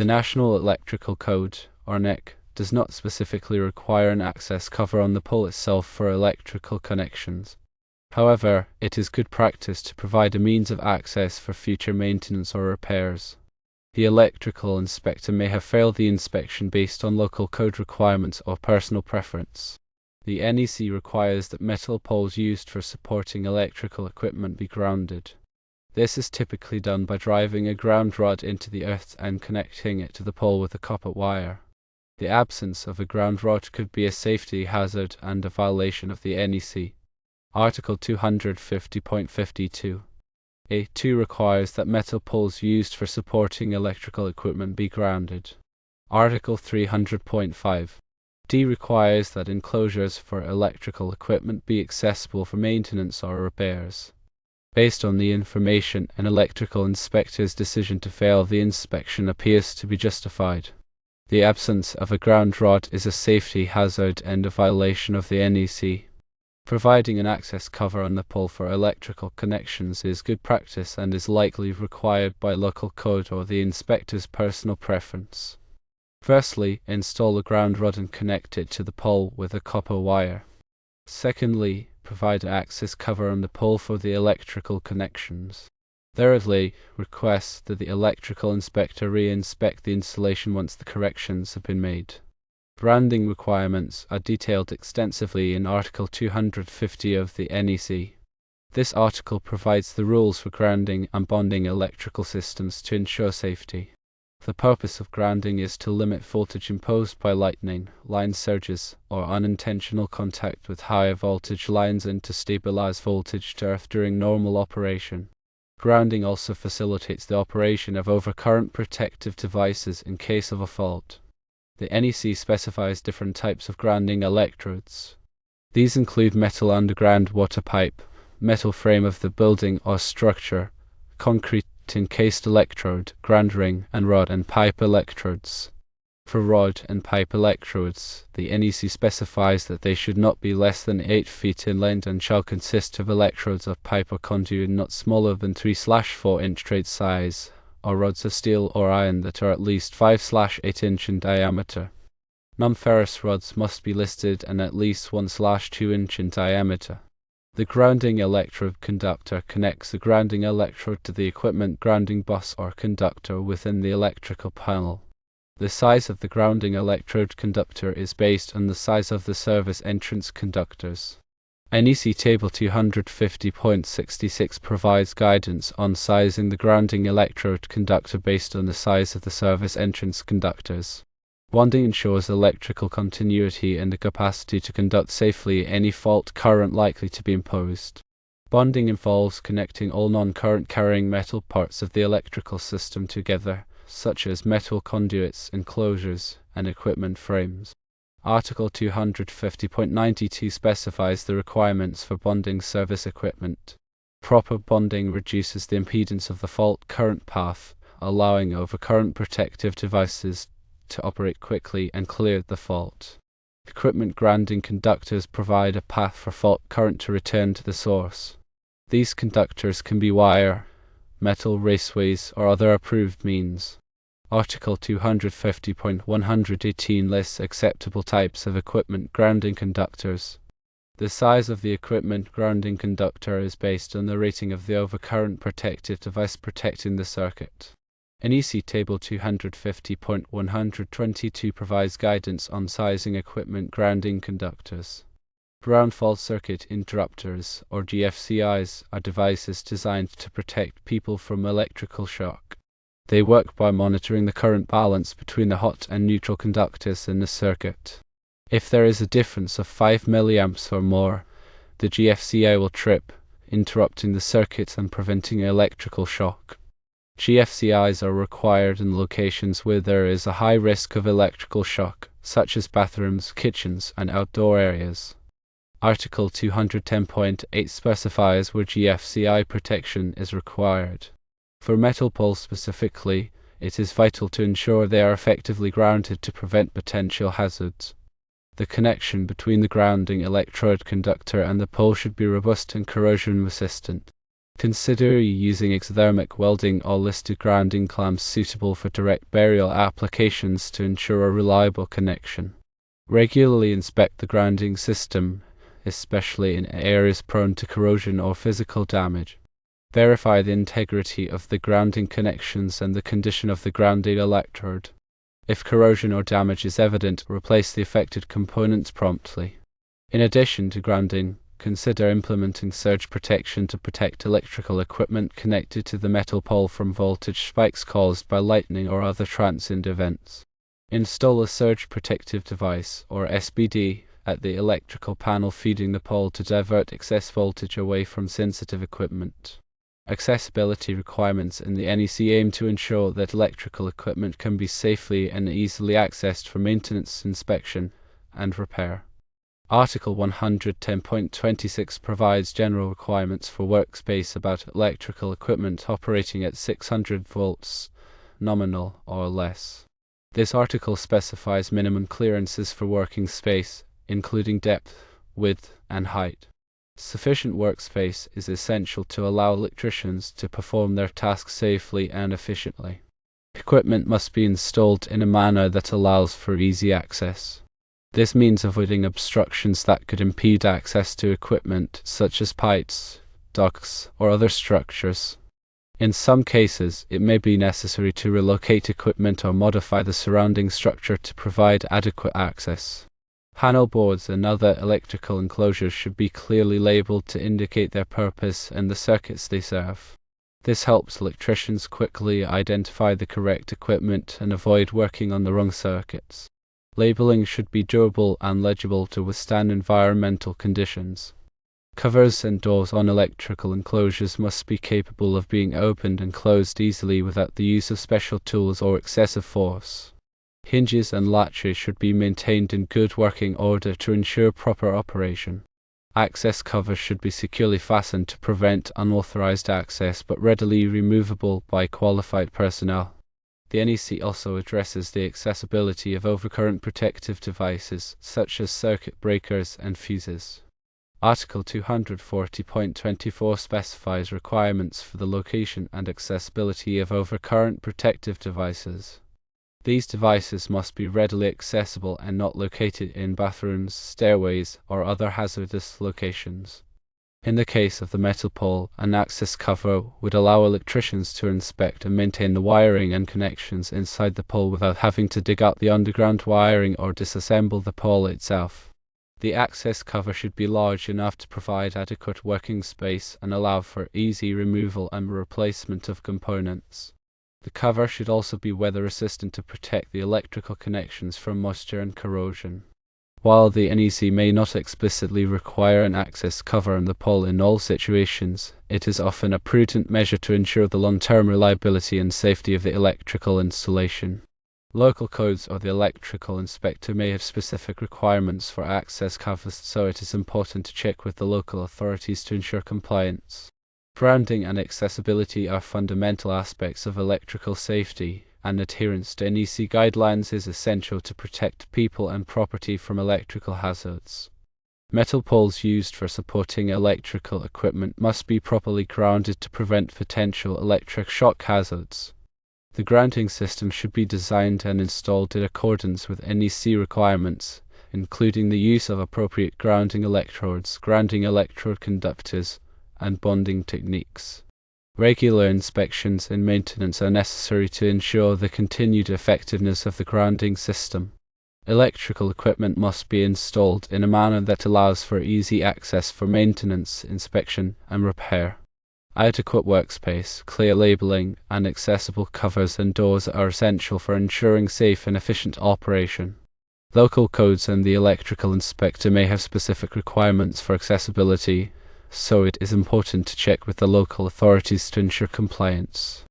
The National Electrical Code, or NEC, does not specifically require an access cover on the pole itself for electrical connections. However, it is good practice to provide a means of access for future maintenance or repairs. The electrical inspector may have failed the inspection based on local code requirements or personal preference. The NEC requires that metal poles used for supporting electrical equipment be grounded. This is typically done by driving a ground rod into the earth and connecting it to the pole with a copper wire. The absence of a ground rod could be a safety hazard and a violation of the NEC. Article 250.52 A2 requires that metal poles used for supporting electrical equipment be grounded. Article 300.5 D requires that enclosures for electrical equipment be accessible for maintenance or repairs. Based on the information, an electrical inspector's decision to fail the inspection appears to be justified. The absence of a ground rod is a safety hazard and a violation of the NEC. Providing an access cover on the pole for electrical connections is good practice and is likely required by local code or the inspector's personal preference. Firstly, install a ground rod and connect it to the pole with a copper wire. Secondly, provide an access cover on the pole for the electrical connections. Thirdly, request that the electrical inspector re-inspect the installation once the corrections have been made. Grounding requirements are detailed extensively in Article 250 of the NEC. This article provides the rules for grounding and bonding electrical systems to ensure safety. The purpose of grounding is to limit voltage imposed by lightning, line surges, or unintentional contact with higher voltage lines and to stabilize voltage to earth during normal operation. Grounding also facilitates the operation of overcurrent protective devices in case of a fault. The NEC specifies different types of grounding electrodes. These include metal underground water pipe, metal frame of the building or structure, concrete encased electrode, ground ring, and rod and pipe electrodes. For rod and pipe electrodes, the NEC specifies that they should not be less than 8 feet in length and shall consist of electrodes of pipe or conduit not smaller than 3/4 inch trade size, or rods of steel or iron that are at least 5/8 inch in diameter. Non-ferrous rods must be listed and at least 1/2 inch in diameter. The grounding electrode conductor connects the grounding electrode to the equipment grounding bus or conductor within the electrical panel. The size of the grounding electrode conductor is based on the size of the service entrance conductors. NEC Table 250.66 provides guidance on sizing the grounding electrode conductor based on the size of the service entrance conductors. Bonding ensures electrical continuity and the capacity to conduct safely any fault current likely to be imposed. Bonding involves connecting all non-current carrying metal parts of the electrical system together, such as metal conduits, enclosures, and equipment frames. Article 250.92 specifies the requirements for bonding service equipment. Proper bonding reduces the impedance of the fault current path, allowing overcurrent protective devices to operate quickly and clear the fault. Equipment grounding conductors provide a path for fault current to return to the source. These conductors can be wire, metal raceways, or other approved means. Article 250.118 lists acceptable types of equipment grounding conductors. The size of the equipment grounding conductor is based on the rating of the overcurrent protective device protecting the circuit. NEC Table 250.122 provides guidance on sizing equipment grounding conductors. Ground fault circuit interrupters, or GFCIs, are devices designed to protect people from electrical shock. They work by monitoring the current balance between the hot and neutral conductors in the circuit. If there is a difference of 5 mA or more, the GFCI will trip, interrupting the circuit and preventing electrical shock. GFCIs are required in locations where there is a high risk of electrical shock, such as bathrooms, kitchens, and outdoor areas. Article 210.8 specifies where GFCI protection is required. For metal poles specifically, it is vital to ensure they are effectively grounded to prevent potential hazards. The connection between the grounding electrode conductor and the pole should be robust and corrosion resistant. Consider using exothermic welding or listed grounding clamps suitable for direct burial applications to ensure a reliable connection. Regularly inspect the grounding system, especially in areas prone to corrosion or physical damage. Verify the integrity of the grounding connections and the condition of the grounding electrode. If corrosion or damage is evident, replace the affected components promptly. In addition to grounding, consider implementing surge protection to protect electrical equipment connected to the metal pole from voltage spikes caused by lightning or other transient events. Install a surge protective device, or SPD, at the electrical panel feeding the pole to divert excess voltage away from sensitive equipment. Accessibility requirements in the NEC aim to ensure that electrical equipment can be safely and easily accessed for maintenance, inspection, and repair. Article 110.26 provides general requirements for workspace about electrical equipment operating at 600 volts, nominal or less. This article specifies minimum clearances for working space, including depth, width, and height. Sufficient workspace is essential to allow electricians to perform their tasks safely and efficiently. Equipment must be installed in a manner that allows for easy access. This means avoiding obstructions that could impede access to equipment, such as pipes, ducts, or other structures. In some cases, it may be necessary to relocate equipment or modify the surrounding structure to provide adequate access. Panel boards and other electrical enclosures should be clearly labeled to indicate their purpose and the circuits they serve. This helps electricians quickly identify the correct equipment and avoid working on the wrong circuits. Labeling should be durable and legible to withstand environmental conditions. Covers and doors on electrical enclosures must be capable of being opened and closed easily without the use of special tools or excessive force. Hinges and latches should be maintained in good working order to ensure proper operation. Access covers should be securely fastened to prevent unauthorized access, but readily removable by qualified personnel. The NEC also addresses the accessibility of overcurrent protective devices, such as circuit breakers and fuses. Article 240.24 specifies requirements for the location and accessibility of overcurrent protective devices. These devices must be readily accessible and not located in bathrooms, stairways, or other hazardous locations. In the case of the metal pole, an access cover would allow electricians to inspect and maintain the wiring and connections inside the pole without having to dig out the underground wiring or disassemble the pole itself. The access cover should be large enough to provide adequate working space and allow for easy removal and replacement of components. The cover should also be weather resistant to protect the electrical connections from moisture and corrosion. While the NEC may not explicitly require an access cover on the pole in all situations, it is often a prudent measure to ensure the long-term reliability and safety of the electrical installation. Local codes or the electrical inspector may have specific requirements for access covers, so it is important to check with the local authorities to ensure compliance. Grounding and accessibility are fundamental aspects of electrical safety, and adherence to NEC guidelines is essential to protect people and property from electrical hazards. Metal poles used for supporting electrical equipment must be properly grounded to prevent potential electric shock hazards. The grounding system should be designed and installed in accordance with NEC requirements, including the use of appropriate grounding electrodes, grounding electrode conductors, and bonding techniques. Regular inspections and maintenance are necessary to ensure the continued effectiveness of the grounding system. Electrical equipment must be installed in a manner that allows for easy access for maintenance, inspection, and repair. Adequate workspace, clear labeling, and accessible covers and doors are essential for ensuring safe and efficient operation. Local codes and the electrical inspector may have specific requirements for accessibility, so it is important to check with the local authorities to ensure compliance.